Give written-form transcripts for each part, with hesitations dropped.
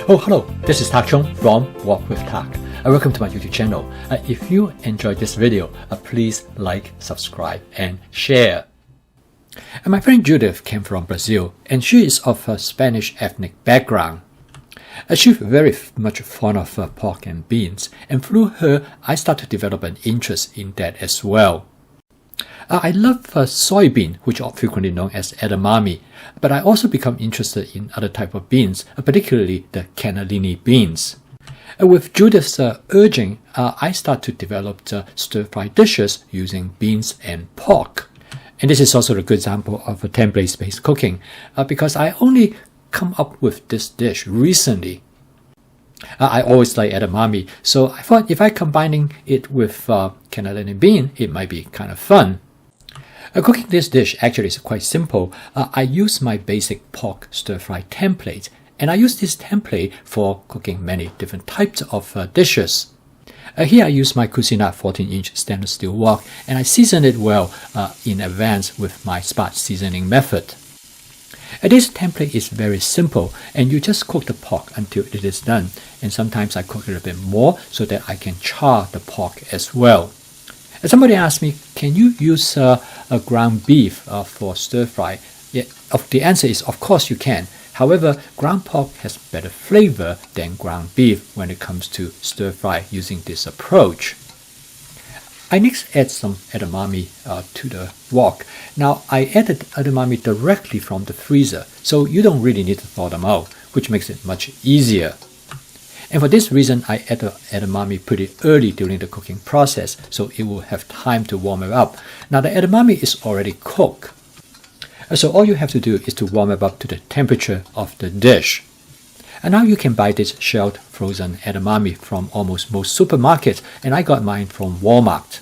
Oh, hello, this is Tak Chung from Walk with Tak. Welcome to my YouTube channel. If you enjoyed this video, please like, subscribe, and share. My friend Judith came from Brazil, and she is of a Spanish ethnic background. She's very much fond of pork and beans, and through her, I started to develop an interest in that as well. I love soybean, which are frequently known as edamame, but I also become interested in other type of beans, particularly the cannellini beans. With Judith's urging, I start to develop stir-fry dishes using beans and pork. And this is also a good example of a template-based cooking, because I only come up with this dish recently. I always like edamame, so I thought if I combining it with cannellini bean, it might be kind of fun. Cooking this dish actually is quite simple. I use my basic pork stir-fry template, and I use this template for cooking many different types of dishes. Here I use my Cuisinart 14-inch stainless steel wok, and I season it well in advance with my spot seasoning method. This template is very simple, and you just cook the pork until it is done. And sometimes I cook it a bit more so that I can char the pork as well. Somebody asked me, can you use a ground beef for stir fry? Yeah, the answer is of course you can. However, ground pork has better flavor than ground beef when it comes to stir fry using this approach. I next add some edamame to the wok. Now I added edamame directly from the freezer, so you don't really need to thaw them out, which makes it much easier. And for this reason, I add the edamame pretty early during the cooking process, so it will have time to warm it up. Now the edamame is already cooked, so all you have to do is to warm it up to the temperature of the dish. And now you can buy this shelled frozen edamame from almost most supermarkets, and I got mine from Walmart.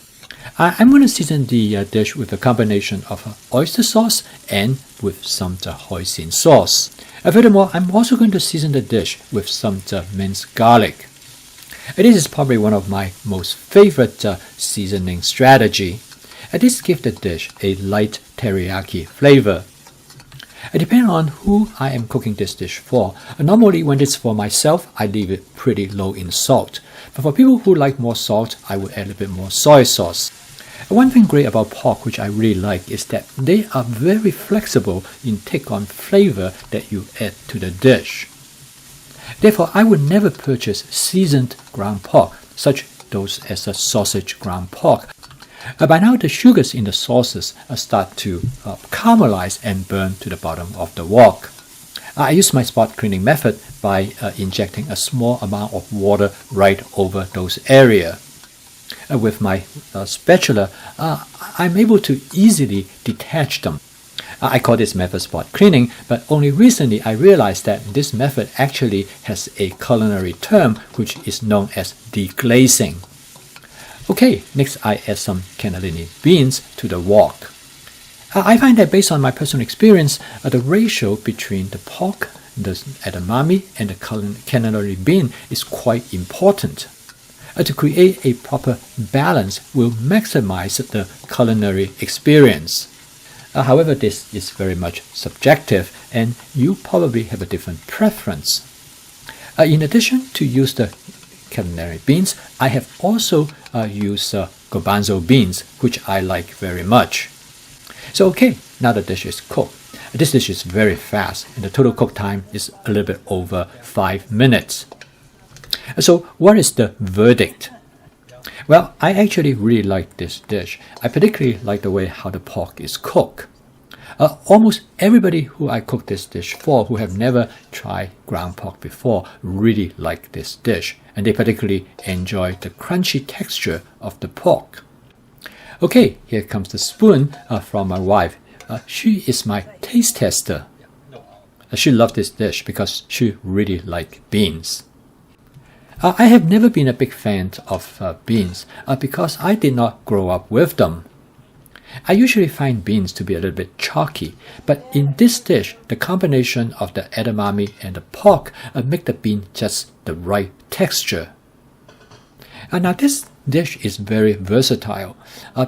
I'm going to season the dish with a combination of oyster sauce and with some hoisin sauce. Furthermore, I'm also going to season the dish with some minced garlic. This is probably one of my most favorite seasoning strategy. This gives the dish a light teriyaki flavor. Depending on who I am cooking this dish for, normally when it's for myself, I leave it pretty low in salt. But for people who like more salt, I would add a bit more soy sauce. One thing great about pork which I really like is that they are very flexible in take on flavor that you add to the dish. Therefore, I would never purchase seasoned ground pork, such those as a sausage ground pork. By now, the sugars in the sauces start to caramelize and burn to the bottom of the wok. I use my spot cleaning method by injecting a small amount of water right over those areas. With my spatula, I'm able to easily detach them. I call this method spot cleaning, but only recently I realized that this method actually has a culinary term which is known as deglazing. Okay, next I add some cannellini beans to the wok. I find that based on my personal experience, the ratio between the pork, the edamame, and the cannellini bean is quite important. To create a proper balance will maximize the culinary experience. However, this is very much subjective, and you probably have a different preference. In addition to use the cannellini beans, I have also used garbanzo beans, which I like very much. So okay, now the dish is cooked. This dish is very fast, and the total cook time is a little bit over 5 minutes. So what is the verdict? Well, I actually really like this dish. I particularly like the way how the pork is cooked. Almost everybody who I cook this dish for, who have never tried ground pork before, really like this dish, and they particularly enjoy the crunchy texture of the pork. Okay, here comes the spoon from my wife. She is my taste tester. She loved this dish because she really likes beans. I have never been a big fan of beans because I did not grow up with them. I usually find beans to be a little bit chalky, but in this dish, the combination of the edamame and the pork make the bean just the right texture. Now this dish is very versatile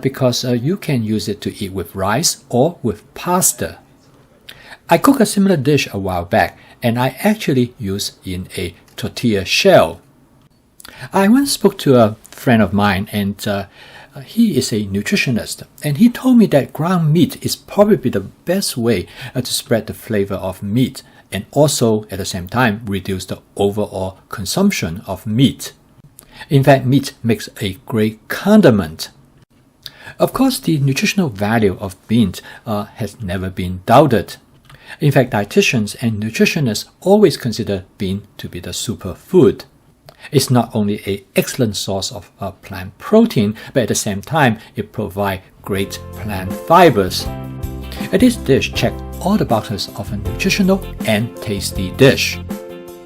because you can use it to eat with rice or with pasta. I cooked a similar dish a while back, and I actually used in a tortilla shell. I once spoke to a friend of mine, and he is a nutritionist, and he told me that ground meat is probably the best way to spread the flavor of meat, and also at the same time reduce the overall consumption of meat. In fact, meat makes a great condiment. Of course, the nutritional value of meat has never been doubted. In fact, dietitians and nutritionists always consider bean to be the superfood. It's not only an excellent source of plant protein, but at the same time, it provides great plant fibers. This dish checked all the boxes of a nutritional and tasty dish.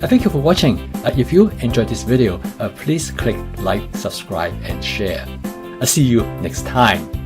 Thank you for watching. If you enjoyed this video, please click like, subscribe, and share. I'll see you next time.